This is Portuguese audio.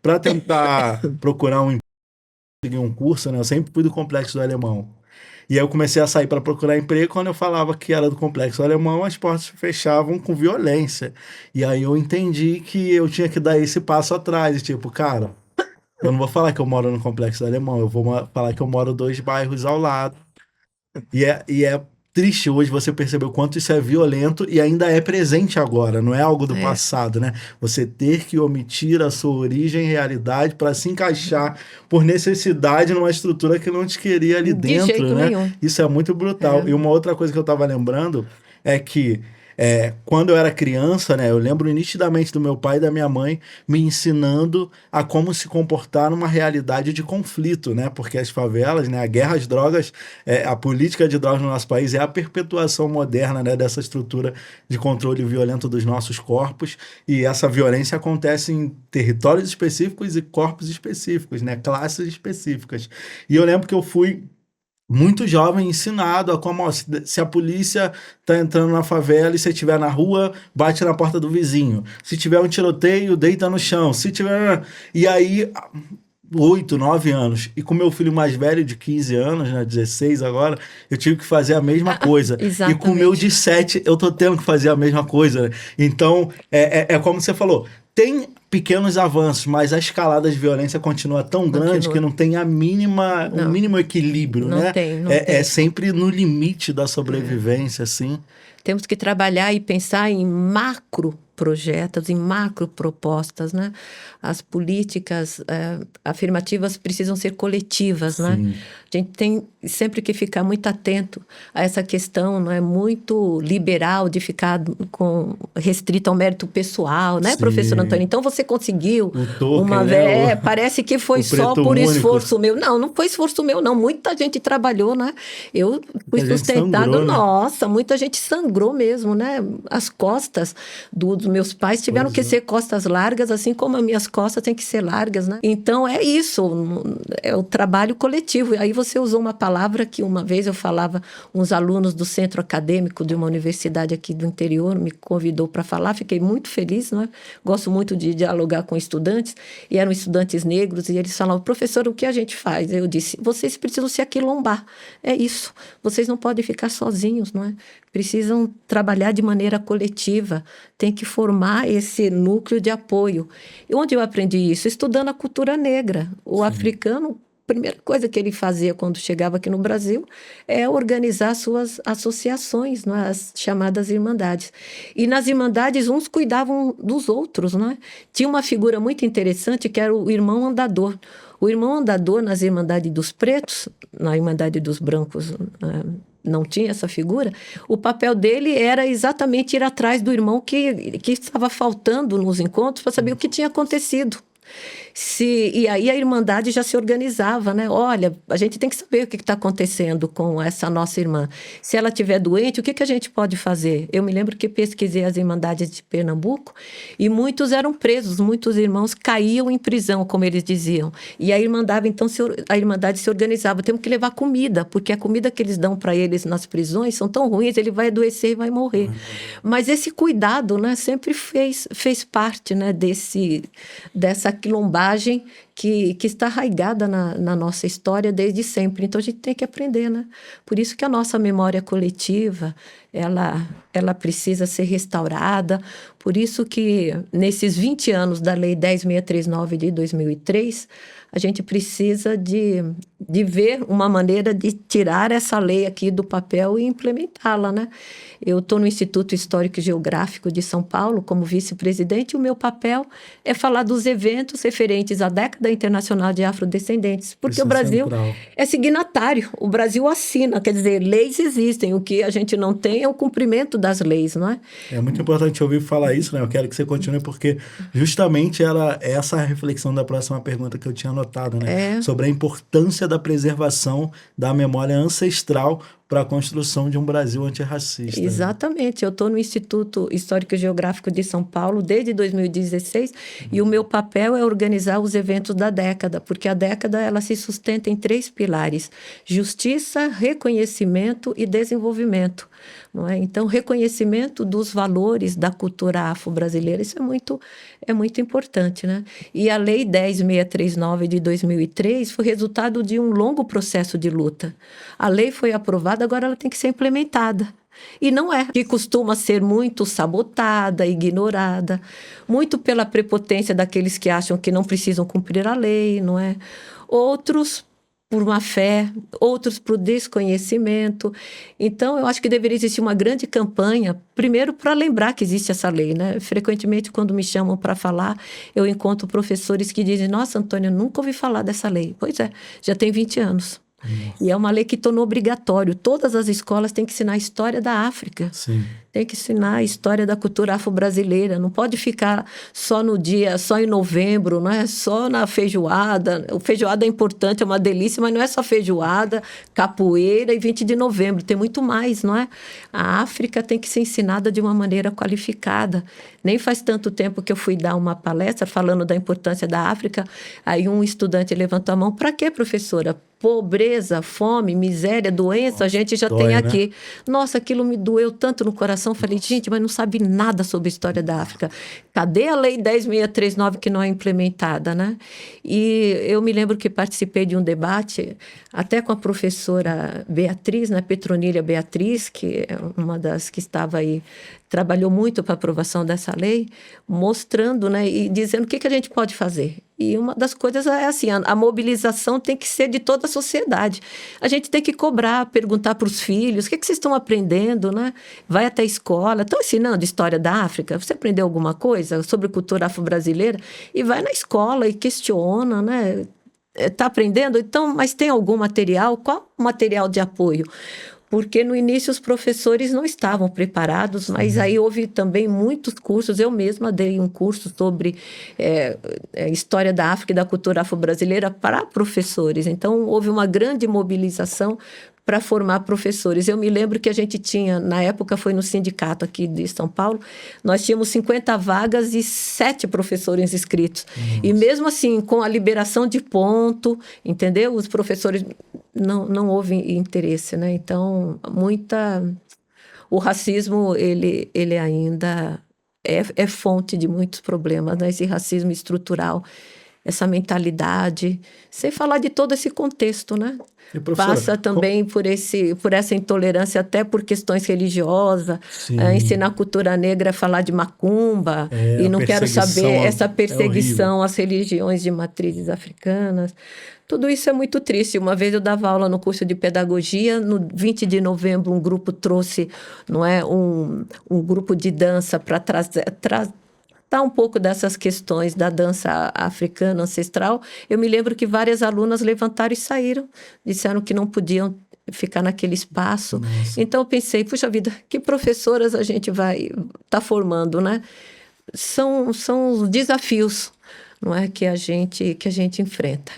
para tentar procurar seguir um curso, né? Eu sempre fui do Complexo do Alemão. E aí eu comecei a sair para procurar emprego. Quando eu falava que era do Complexo do Alemão, as portas se fechavam com violência. E aí eu entendi que eu tinha que dar esse passo atrás. E tipo, cara, eu não vou falar que eu moro no Complexo do Alemão, eu vou falar que eu moro 2 bairros ao lado. E é triste hoje você perceber o quanto isso é violento e ainda é presente agora, não é algo do É, passado, né? Você ter que omitir a sua origem e realidade para se encaixar por necessidade numa estrutura que não te queria ali de dentro, jeito né? nenhum. Isso é muito É, brutal. E uma outra coisa que eu estava lembrando é que quando eu era criança, né, eu lembro nitidamente do meu pai e da minha mãe me ensinando a como se comportar numa realidade de conflito, né? Porque as favelas, né, a guerra às drogas, a política de drogas no nosso país é a perpetuação moderna, né, dessa estrutura de controle violento dos nossos corpos, e essa violência acontece em territórios específicos e corpos específicos, né, classes específicas. E eu lembro que eu fui muito jovem ensinado a como, ó, se a polícia tá entrando na favela e você estiver na rua, bate na porta do vizinho. Se tiver um tiroteio, deita no chão. Se tiver. E aí, 8, 9 anos. E com meu filho mais velho, de 15 anos, né, 16 agora, eu tive que fazer a mesma coisa. E com o meu exatamente. de 7 eu tô tendo que fazer a mesma coisa, né? Então, é como você falou, tem pequenos avanços, mas a escalada de violência continua tão grande que Continua. não tem um Não, mínimo equilíbrio, não né? tem, não É tem. sempre no limite da É. sobrevivência, assim. Temos que trabalhar e pensar em macro projetos, em macro propostas, né? As políticas afirmativas precisam ser coletivas, né? Sim, A gente tem sempre que ficar muito atento a essa questão, não é muito liberal de ficar restrito ao mérito pessoal, né, professor Antônio? sim. Então você conseguiu O token, né? parece que foi O só preto por único. esforço meu. Não, não foi esforço meu, não. Muita gente trabalhou, né? Eu fui A gente sustentado, sangrou, né? nossa, muita gente sangrou mesmo, né? As costas dos meus pais tiveram Pois que é. ser costas largas, assim como as minhas costas têm que ser largas, né? Então é isso, é o trabalho coletivo. Aí você usou uma palavra que uma vez eu falava, uns alunos do centro acadêmico de uma universidade aqui do interior me convidou para falar, fiquei muito feliz, né? Gosto muito de dialogar com estudantes, e eram estudantes negros, e eles falavam, professor, o que a gente faz? Eu disse, vocês precisam se aquilombar, é isso, vocês não podem ficar sozinhos, não é? Precisam trabalhar de maneira coletiva, tem que formar esse núcleo de apoio. E onde eu aprendi isso? Estudando a cultura negra. O Sim. africano, a primeira coisa que ele fazia quando chegava aqui no Brasil é organizar suas associações, não é? As chamadas irmandades. E nas irmandades, uns cuidavam dos outros, não é? Tinha uma figura muito interessante que era o irmão andador. O irmão andador nas irmandades dos pretos, na irmandade dos brancos, não tinha essa figura, o papel dele era exatamente ir atrás do irmão que estava faltando nos encontros para saber o que tinha acontecido. E aí a Irmandade já se organizava, né? Olha, a gente tem que saber o que está acontecendo com essa nossa irmã. Se ela estiver doente, o que a gente pode fazer? Eu me lembro que pesquisei as Irmandades de Pernambuco e muitos eram presos, muitos irmãos caíam em prisão, como eles diziam. E a Irmandade, então, a Irmandade se organizava. Temos que levar comida, porque a comida que eles dão para eles nas prisões são tão ruins, ele vai adoecer e vai morrer. Vai morrer. Mas esse cuidado, né, sempre fez parte, né, dessa quilombagem que está arraigada na nossa história desde sempre. Então, a gente tem que aprender, né? Por isso que a nossa memória coletiva, ela precisa ser restaurada. Por isso que, nesses 20 anos da Lei 10.639 de 2003, a gente precisa de ver uma maneira de tirar essa lei aqui do papel e implementá-la, né? Eu estou no Instituto Histórico e Geográfico de São Paulo como vice-presidente, e o meu papel é falar dos eventos referentes à década internacional de afrodescendentes, porque Isso o é Brasil central. é signatário, o Brasil assina, quer dizer, leis existem, o que a gente não tem é o cumprimento das leis, não é? É muito importante ouvir falar isso, né? Eu quero que você continue, porque justamente era essa a reflexão da próxima pergunta que eu tinha anotado, né? É, Sobre a importância da preservação da memória ancestral para a construção de um Brasil antirracista. Né? Exatamente. Eu estou no Instituto Histórico e Geográfico de São Paulo desde 2016 e o meu papel é organizar os eventos da década, porque a década ela se sustenta em 3 pilares: justiça, reconhecimento e desenvolvimento. Não é? Então, reconhecimento dos valores da cultura afro-brasileira, isso é muito importante. Né? E a Lei 10.639 de 2003 foi resultado de um longo processo de luta. A lei foi aprovada, agora ela tem que ser implementada. E não é, que costuma ser muito sabotada, ignorada, muito pela prepotência daqueles que acham que não precisam cumprir a lei, não é? Outros por má fé, outros por desconhecimento. Então, eu acho que deveria existir uma grande campanha, primeiro para lembrar que existe essa lei, né? Frequentemente, quando me chamam para falar, eu encontro professores que dizem: nossa, Antônia, nunca ouvi falar dessa lei. Pois é, já tem 20 anos. E é uma lei que tornou obrigatório. Todas as escolas têm que ensinar a história da África. Sim. Tem que ensinar a história da cultura afro-brasileira. Não pode ficar só no dia, só em novembro, não é só na feijoada. O feijoada é importante, é uma delícia, mas não é só feijoada, capoeira e 20 de novembro. Tem muito mais, não é? A África tem que ser ensinada de uma maneira qualificada. Nem faz tanto tempo que eu fui dar uma palestra falando da importância da África. Aí um estudante levantou a mão: para quê, professora? Pobreza, fome, miséria, doença, a gente já tem aqui. Né? Nossa, aquilo me doeu tanto no coração. Falei: gente, mas não sabe nada sobre a história da África. Cadê a Lei 10.639 que não é implementada, né? E eu me lembro que participei de um debate até com a professora Beatriz, né? Petronília Beatriz, que é uma das que estava aí, trabalhou muito para a aprovação dessa lei, mostrando, né, e dizendo o que a gente pode fazer. E uma das coisas é assim, a mobilização tem que ser de toda a sociedade. A gente tem que cobrar, perguntar para os filhos: o que vocês estão aprendendo, né? Vai até a escola, estão ensinando história da África? Você aprendeu alguma coisa sobre cultura afro-brasileira? E vai na escola e questiona, né? Está aprendendo? Então, mas tem algum material? Qual o material de apoio? Porque no início os professores não estavam preparados, mas aí houve também muitos cursos. Eu mesma dei um curso sobre história da África e da cultura afro-brasileira para professores. Então, houve uma grande mobilização para formar professores. Eu me lembro que a gente tinha, na época foi no sindicato aqui de São Paulo, nós tínhamos 50 vagas e 7 professores inscritos. Nossa. E mesmo assim, com a liberação de ponto, entendeu? Os professores não houve interesse, né? Então, o racismo, ele ainda é fonte de muitos problemas, né? Esse racismo estrutural, essa mentalidade, sem falar de todo esse contexto, né? Passa também por essa intolerância, até por questões religiosas. Ensinar a cultura negra a falar de macumba, e não quero saber essa perseguição às religiões de matrizes africanas. Tudo isso é muito triste. Uma vez eu dava aula no curso de pedagogia, no 20 de novembro um grupo trouxe, não é, um grupo de dança para trazer um pouco dessas questões da dança africana ancestral. Eu me lembro que várias alunas levantaram e saíram, disseram que não podiam ficar naquele espaço. Nossa. Então eu pensei: puxa vida, que professoras a gente vai estar formando, né? São os desafios, não é, que a gente enfrenta.